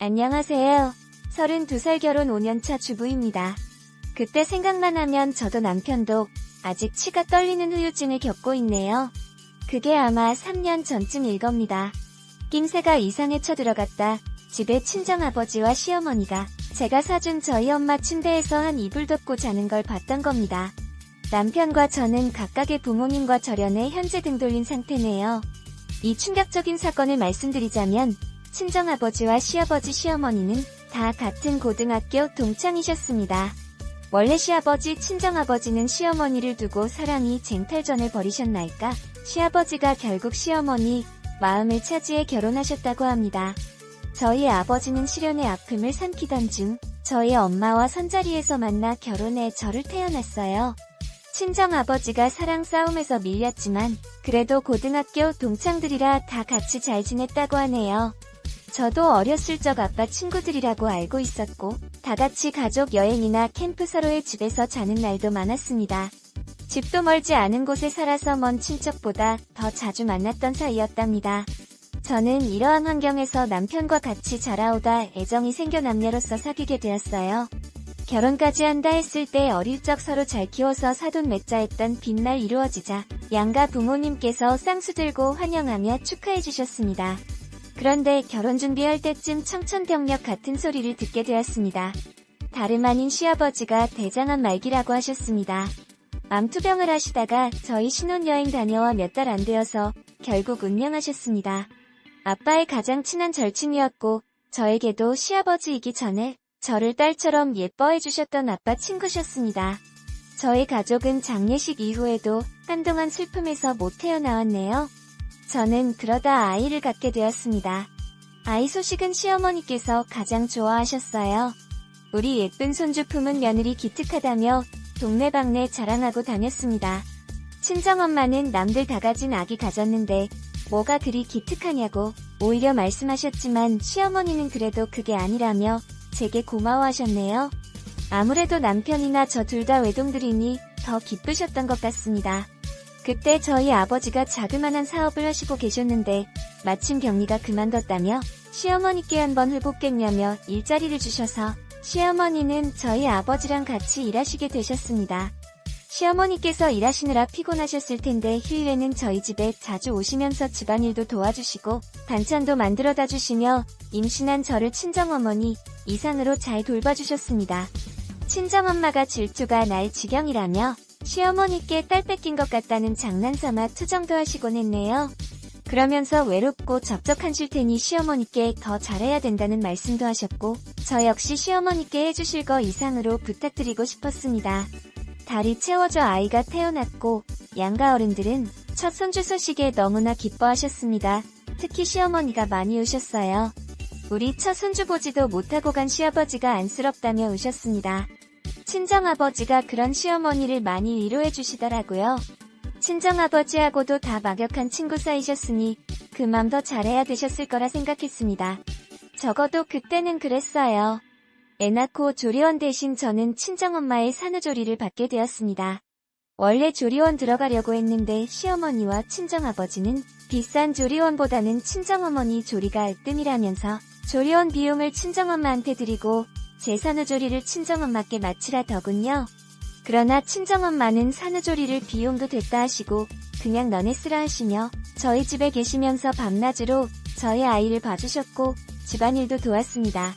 안녕하세요. 32살 결혼 5년차 주부입니다. 그때 생각만 하면 저도 남편도 아직 치가 떨리는 후유증을 겪고 있네요. 그게 아마 3년 전쯤일 겁니다. 낌새가 이상해 쳐들어갔다. 집에 친정아버지와 시어머니가 제가 사준 저희 엄마 침대에서 한 이불 덮고 자는 걸 봤던 겁니다. 남편과 저는 각각의 부모님과 절연에 현재 등 돌린 상태네요. 이 충격적인 사건을 말씀드리자면 친정아버지와 시아버지 시어머니는 다 같은 고등학교 동창이셨습니다. 원래 시아버지 친정아버지는 시어머니를 두고 사랑이 쟁탈전을 벌이셨나이까 시아버지가 결국 시어머니 마음을 차지해 결혼하셨다고 합니다. 저희 아버지는 실연의 아픔을 삼키던 중 저희 엄마와 선자리에서 만나 결혼해 저를 태어났어요. 친정아버지가 사랑 싸움에서 밀렸지만 그래도 고등학교 동창들이라 다 같이 잘 지냈다고 하네요. 저도 어렸을 적 아빠 친구들이라고 알고 있었고 다 같이 가족 여행이나 캠프 서로의 집에서 자는 날도 많았습니다. 집도 멀지 않은 곳에 살아서 먼 친척보다 더 자주 만났던 사이였답니다. 저는 이러한 환경에서 남편과 같이 자라오다 애정이 생겨 남녀로서 사귀게 되었어요. 결혼까지 한다 했을 때 어릴 적 서로 잘 키워서 사돈 맺자 했던 빈날 이루어지자 양가 부모님께서 쌍수 들고 환영하며 축하해 주셨습니다. 그런데 결혼 준비할 때쯤 청천벽력 같은 소리를 듣게 되었습니다. 다름 아닌 시아버지가 대장암 말기라고 하셨습니다. 암투병을 하시다가 저희 신혼여행 다녀와 몇 달 안 되어서 결국 운명하셨습니다. 아빠의 가장 친한 절친이었고 저에게도 시아버지이기 전에 저를 딸처럼 예뻐해 주셨던 아빠 친구셨습니다. 저희 가족은 장례식 이후에도 한동안 슬픔에서 못 태어나왔네요. 저는 그러다 아이를 갖게 되었습니다. 아이 소식은 시어머니께서 가장 좋아하셨어요. 우리 예쁜 손주 품은 며느리 기특하다며 동네방네 자랑하고 다녔습니다. 친정엄마는 남들 다 가진 아기 가졌는데 뭐가 그리 기특하냐고 오히려 말씀하셨지만 시어머니는 그래도 그게 아니라며 제게 고마워하셨네요. 아무래도 남편이나 저 둘 다 외동들이니 더 기쁘셨던 것 같습니다. 그때 저희 아버지가 자그마한 사업을 하시고 계셨는데 마침 격리가 그만뒀다며 시어머니께 한번 회복겠냐며 일자리를 주셔서 시어머니는 저희 아버지랑 같이 일하시게 되셨습니다. 시어머니께서 일하시느라 피곤하셨을 텐데 휴일에는 저희 집에 자주 오시면서 집안일도 도와주시고 반찬도 만들어다 주시며 임신한 저를 친정어머니 이상으로 잘 돌봐주셨습니다. 친정엄마가 질투가 날 지경이라며 시어머니께 딸 뺏긴 것 같다는 장난삼아 투정도 하시곤 했네요. 그러면서 외롭고 적적하실 테니 시어머니께 더 잘해야 된다는 말씀도 하셨고 저 역시 시어머니께 해주실 거 이상으로 부탁드리고 싶었습니다. 달이 채워져 아이가 태어났고 양가 어른들은 첫 손주 소식에 너무나 기뻐하셨습니다. 특히 시어머니가 많이 우셨어요. 우리 첫 손주 보지도 못하고 간 시아버지가 안쓰럽다며 우셨습니다. 친정아버지가 그런 시어머니를 많이 위로해 주시더라고요. 친정아버지하고도 다 막역한 친구 사이셨으니 그 맘 더 잘해야 되셨을 거라 생각했습니다. 적어도 그때는 그랬어요. 애 낳고 조리원 대신 저는 친정엄마의 산후조리를 받게 되었습니다. 원래 조리원 들어가려고 했는데 시어머니와 친정아버지는 비싼 조리원보다는 친정어머니 조리가 으뜸이라면서 조리원 비용을 친정엄마한테 드리고 제 산후조리를 친정엄마께 마치라더군요. 그러나 친정엄마는 산후조리를 비용도 됐다 하시고 그냥 너네 쓰라 하시며 저희 집에 계시면서 밤낮으로 저희 아이를 봐주셨고 집안일도 도왔습니다.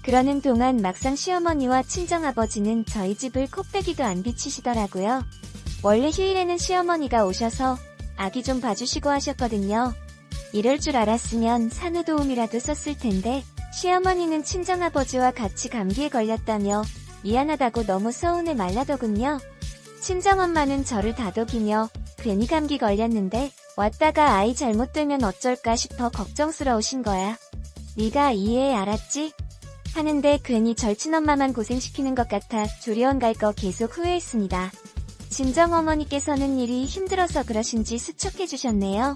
그러는 동안 막상 시어머니와 친정아버지는 저희 집을 콧배기도 안 비치시더라고요. 원래 휴일에는 시어머니가 오셔서 아기 좀 봐주시고 하셨거든요. 이럴 줄 알았으면 산후도우미라도 썼을 텐데 시어머니는 친정아버지와 같이 감기에 걸렸다며 미안하다고 너무 서운해 말라더군요. 친정엄마는 저를 다독이며 괜히 감기 걸렸는데 왔다가 아이 잘못되면 어쩔까 싶어 걱정스러우신 거야. 네가 이해해 알았지? 하는데 괜히 절친엄마만 고생시키는 것 같아 조리원 갈 거 계속 후회했습니다. 친정어머니께서는 일이 힘들어서 그러신지 수척해주셨네요.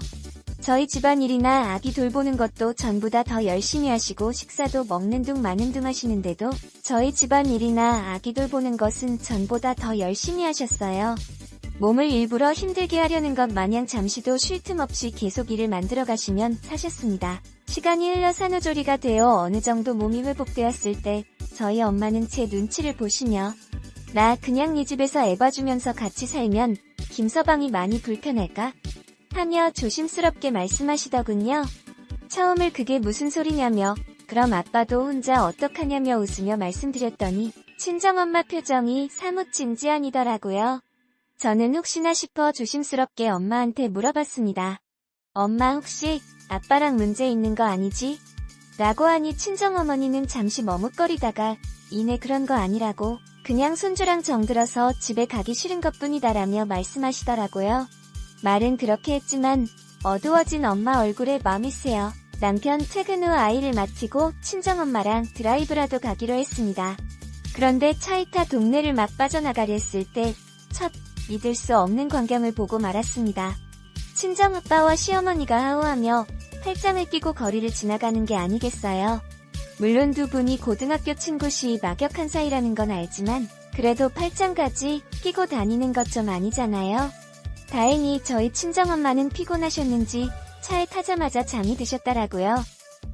저희 집안일이나 아기 돌보는 것도 전부 더 열심히 하시고 식사도 먹는 둥 마는 둥 하시는데도 저희 집안일이나 아기 돌보는 것은 전보다 더 열심히 하셨어요. 몸을 일부러 힘들게 하려는 것 마냥 잠시도 쉴 틈 없이 계속 일을 만들어 가시면 사셨습니다. 시간이 흘러 산후조리가 되어 어느 정도 몸이 회복되었을 때 저희 엄마는 제 눈치를 보시며 나 그냥 네 집에서 애 봐주면서 같이 살면 김서방이 많이 불편할까? 하며 조심스럽게 말씀하시더군요. 처음을 그게 무슨 소리냐며 그럼 아빠도 혼자 어떡하냐며 웃으며 말씀드렸더니 친정엄마 표정이 사뭇 진지하니더라고요. 저는 혹시나 싶어 조심스럽게 엄마한테 물어봤습니다. 엄마 혹시 아빠랑 문제 있는 거 아니지? 라고 하니 친정어머니는 잠시 머뭇거리다가 이내 그런 거 아니라고 그냥 손주랑 정들어서 집에 가기 싫은 것뿐이다라며 말씀하시더라고요. 말은 그렇게 했지만 어두워진 엄마 얼굴에 마음이 쓰여 남편 퇴근 후 아이를 맡기고 친정엄마랑 드라이브라도 가기로 했습니다. 그런데 차에 타 동네를 막 빠져나가려 했을 때 첫 믿을 수 없는 광경을 보고 말았습니다. 친정아빠와 시어머니가 하호하며 팔짱을 끼고 거리를 지나가는 게 아니겠어요. 물론 두 분이 고등학교 친구시 막역한 사이라는 건 알지만 그래도 팔짱까지 끼고 다니는 것 좀 아니잖아요. 다행히 저희 친정엄마는 피곤하셨는지 차에 타자마자 잠이 드셨더라고요.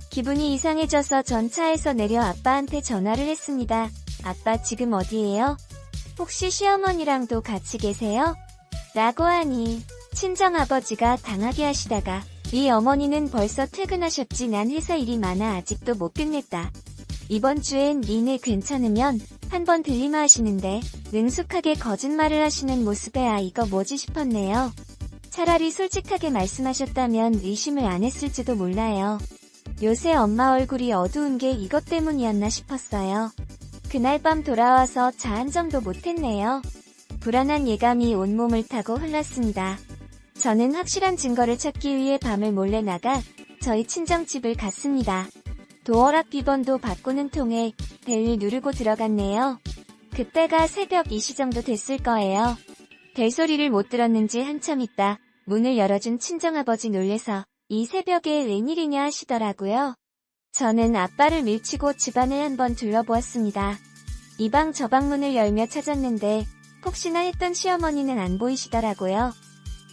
기분이 이상해져서 전 차에서 내려 아빠한테 전화를 했습니다. 아빠 지금 어디예요? 혹시 시어머니랑도 같이 계세요? 라고 하니 친정아버지가 당하게 하시다가 네 어머니는 벌써 퇴근하셨지 난 회사 일이 많아 아직도 못 끝냈다. 이번 주엔 니네 괜찮으면 한번 들리마 하시는데 능숙하게 거짓말을 하시는 모습에 아 이거 뭐지 싶었네요. 차라리 솔직하게 말씀하셨다면 의심을 안 했을지도 몰라요. 요새 엄마 얼굴이 어두운 게 이것 때문이었나 싶었어요. 그날 밤 돌아와서 자 한 점도 못했네요. 불안한 예감이 온몸을 타고 흘렀습니다. 저는 확실한 증거를 찾기 위해 밤을 몰래 나가 저희 친정집을 갔습니다. 도어락 비번도 바꾸는 통에 벨을 누르고 들어갔네요. 그때가 새벽 2시 정도 됐을 거예요. 벨소리를 못 들었는지 한참 있다 문을 열어준 친정아버지 놀래서 이 새벽에 웬일이냐 하시더라고요. 저는 아빠를 밀치고 집안을 한번 둘러보았습니다. 이 방 저 방 문을 열며 찾았는데 혹시나 했던 시어머니는 안 보이시더라고요.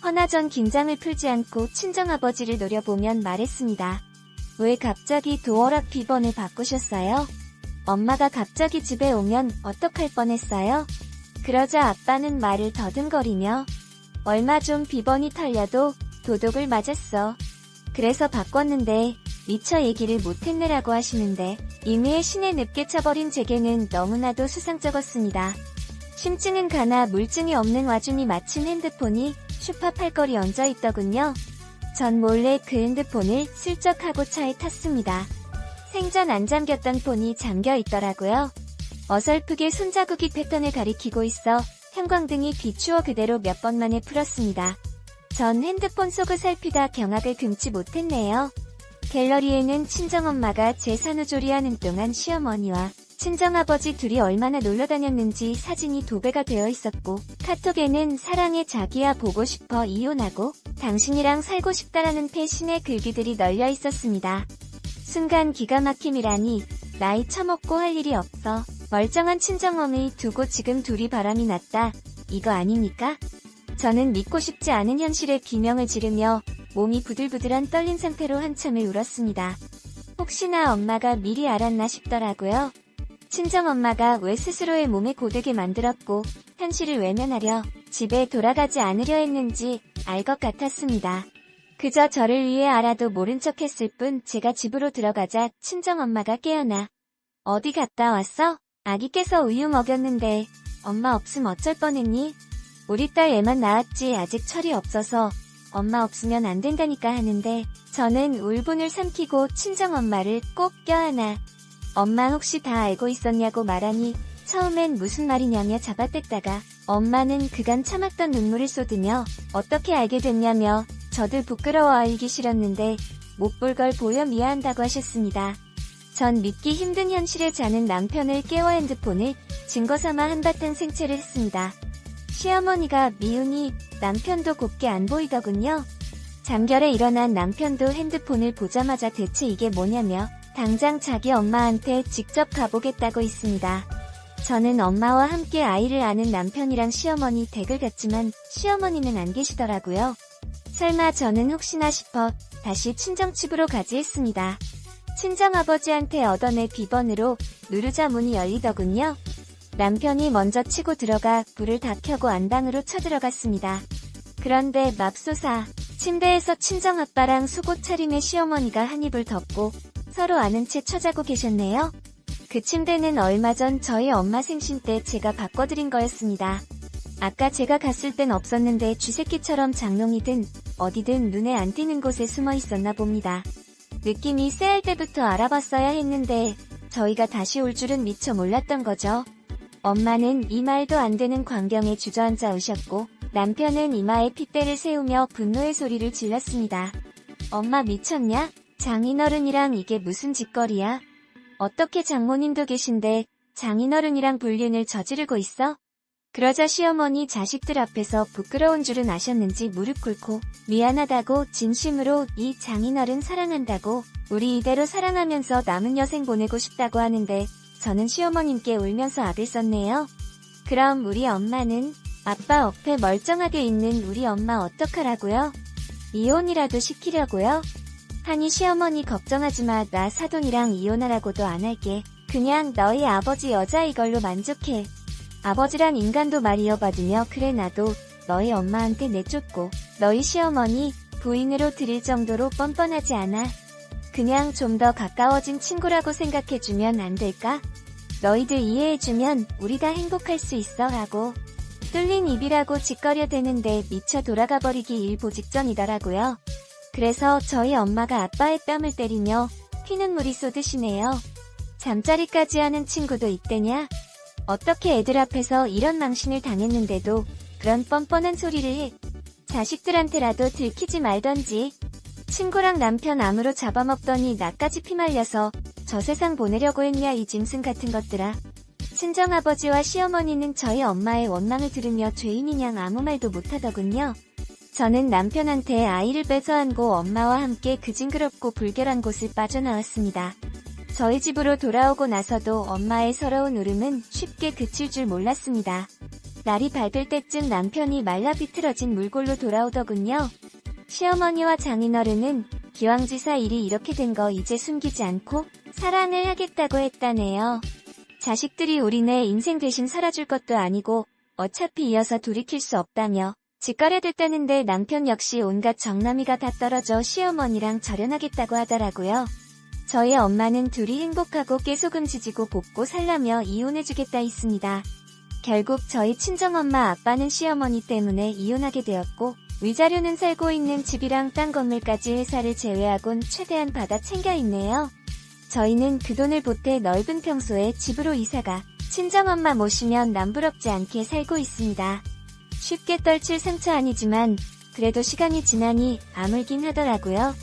허나 전 긴장을 풀지 않고 친정아버지를 노려보면 말했습니다. 왜 갑자기 도어락 비번을 바꾸셨어요? 엄마가 갑자기 집에 오면 어떡할 뻔했어요? 그러자 아빠는 말을 더듬거리며 얼마 좀 비번이 털려도 도둑을 맞았어. 그래서 바꿨는데 미처 얘기를 못했네라고 하시는데 임의의 신에 늪게 차버린 제게는 너무나도 수상쩍었습니다. 심증은 가나 물증이 없는 와중이 마침 핸드폰이 슈퍼 팔걸이 얹어있더군요. 전 몰래 그 핸드폰을 슬쩍 하고 차에 탔습니다. 생전 안 잠겼던 폰이 잠겨있더라고요. 어설프게 손자국이 패턴을 가리키고 있어 형광등이 비추어 그대로 몇 번 만에 풀었습니다. 전 핸드폰 속을 살피다 경악을 금치 못했네요. 갤러리에는 친정엄마가 제 산후조리하는 동안 시어머니와 친정아버지 둘이 얼마나 놀러 다녔는지 사진이 도배가 되어 있었고 카톡에는 사랑해 자기야 보고 싶어 이혼하고 당신이랑 살고 싶다라는 패신의 글귀들이 널려 있었습니다. 순간 기가 막힘이라니 나이 처먹고 할 일이 없어 멀쩡한 친정엄을 두고 지금 둘이 바람이 났다. 이거 아닙니까? 저는 믿고 싶지 않은 현실에 비명을 지르며 몸이 부들부들한 떨린 상태로 한참을 울었습니다. 혹시나 엄마가 미리 알았나 싶더라고요. 친정엄마가 왜 스스로의 몸에 고되게 만들었고 현실을 외면하려 집에 돌아가지 않으려 했는지 알 것 같았습니다. 그저 저를 위해 알아도 모른 척 했을 뿐 제가 집으로 들어가자 친정엄마가 깨어나 어디 갔다 왔어? 아기 깨서 우유 먹였는데 엄마 없음 어쩔 뻔했니? 우리 딸 애만 낳았지 아직 철이 없어서 엄마 없으면 안 된다니까 하는데 저는 울분을 삼키고 친정엄마를 꼭 껴안아 엄마 혹시 다 알고 있었냐고 말하니 처음엔 무슨 말이냐며 잡아댔다가 엄마는 그간 참았던 눈물을 쏟으며 어떻게 알게 됐냐며 저들 부끄러워 알기 싫었는데 못 볼 걸 보여 미안하다고 하셨습니다. 전 믿기 힘든 현실에 자는 남편을 깨워 핸드폰을 증거삼아 한바탕 생채를 했습니다. 시어머니가 미우니 남편도 곱게 안 보이더군요. 잠결에 일어난 남편도 핸드폰을 보자마자 대체 이게 뭐냐며 당장 자기 엄마한테 직접 가보겠다고 있습니다. 저는 엄마와 함께 아이를 아는 남편이랑 시어머니 댁을 갔지만 시어머니는 안 계시더라고요. 설마 저는 혹시나 싶어 다시 친정집으로 가지 했습니다. 친정아버지한테 얻어낼 비번으로 누르자 문이 열리더군요. 남편이 먼저 치고 들어가 불을 다 켜고 안방으로 쳐들어갔습니다. 그런데 맙소사, 침대에서 친정아빠랑 속옷 차림의 시어머니가 한 입을 덮고 서로 아는 채 처자고 계셨네요. 그 침대는 얼마 전 저희 엄마 생신 때 제가 바꿔드린 거였습니다. 아까 제가 갔을 땐 없었는데 쥐새끼처럼 장롱이든 어디든 눈에 안 띄는 곳에 숨어 있었나 봅니다. 느낌이 쎄할 때부터 알아봤어야 했는데 저희가 다시 올 줄은 미처 몰랐던 거죠. 엄마는 이 말도 안 되는 광경에 주저앉아 오셨고 남편은 이마에 핏대를 세우며 분노의 소리를 질렀습니다. 엄마 미쳤냐? 장인어른이랑 이게 무슨 짓거리야? 어떻게 장모님도 계신데 장인어른이랑 불륜을 저지르고 있어? 그러자 시어머니 자식들 앞에서 부끄러운 줄은 아셨는지 무릎 꿇고 미안하다고 진심으로 이 장인어른 사랑한다고 우리 이대로 사랑하면서 남은 여생 보내고 싶다고 하는데 저는 시어머님께 울면서 악을 썼네요. 그럼 우리 엄마는 아빠 옆에 멀쩡하게 있는 우리 엄마 어떡하라고요? 이혼이라도 시키려고요? 하니 시어머니 걱정하지 마. 나 사돈이랑 이혼하라고도 안 할게. 그냥 너희 아버지 여자 이걸로 만족해. 아버지란 인간도 말 이어받으며 그래 나도 너희 엄마한테 내쫓고 너희 시어머니 부인으로 들일 정도로 뻔뻔하지 않아. 그냥 좀 더 가까워진 친구라고 생각해주면 안 될까? 너희들 이해해주면 우리 다 행복할 수 있어 하고 뚫린 입이라고 짓거려대는데 미쳐 돌아가버리기 일보 직전이더라고요. 그래서 저희 엄마가 아빠의 뺨을 때리며 피눈물이 쏟으시네요. 잠자리까지 하는 친구도 있대냐? 어떻게 애들 앞에서 이런 망신을 당했는데도 그런 뻔뻔한 소리를 해. 자식들한테라도 들키지 말던지. 친구랑 남편 암으로 잡아먹더니 나까지 피말려서 저 세상 보내려고 했냐 이 짐승 같은 것들아. 친정아버지와 시어머니는 저희 엄마의 원망을 들으며 죄인이냥 아무 말도 못하더군요. 저는 남편한테 아이를 뺏어 안고 엄마와 함께 그 징그럽고 불결한 곳을 빠져나왔습니다. 저희 집으로 돌아오고 나서도 엄마의 서러운 울음은 쉽게 그칠 줄 몰랐습니다. 날이 밝을 때쯤 남편이 말라 비틀어진 물골로 돌아오더군요. 시어머니와 장인어른은 기왕지사 일이 이렇게 된 거 이제 숨기지 않고 사랑을 하겠다고 했다네요. 자식들이 우리네 인생 대신 살아줄 것도 아니고 어차피 이어서 돌이킬 수 없다며 짓거려댔다는데 남편 역시 온갖 정남이가 다 떨어져 시어머니랑 절연하겠다고 하더라고요. 저희 엄마는 둘이 행복하고 깨소금 지지고 볶고 살라며 이혼해주겠다 했습니다. 결국 저희 친정엄마 아빠는 시어머니 때문에 이혼하게 되었고 위자료는 살고 있는 집이랑 땅 건물까지 회사를 제외하곤 최대한 받아 챙겨 있네요. 저희는 그 돈을 보태 넓은 평소에 집으로 이사가 친정엄마 모시면 남부럽지 않게 살고 있습니다. 쉽게 떨칠 상처 아니지만 그래도 시간이 지나니 아물긴 하더라고요.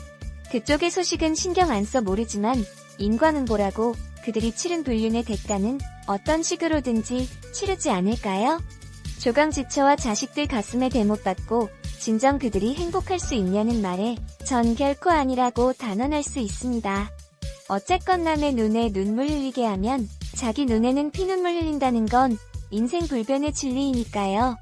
그쪽의 소식은 신경 안 써 모르지만 인과응보라고 그들이 치른 불륜의 대가는 어떤 식으로든지 치르지 않을까요? 조강지처와 자식들 가슴에 대못 받고 진정 그들이 행복할 수 있냐는 말에 전 결코 아니라고 단언할 수 있습니다. 어쨌건 남의 눈에 눈물 흘리게 하면 자기 눈에는 피눈물 흘린다는 건 인생 불변의 진리이니까요.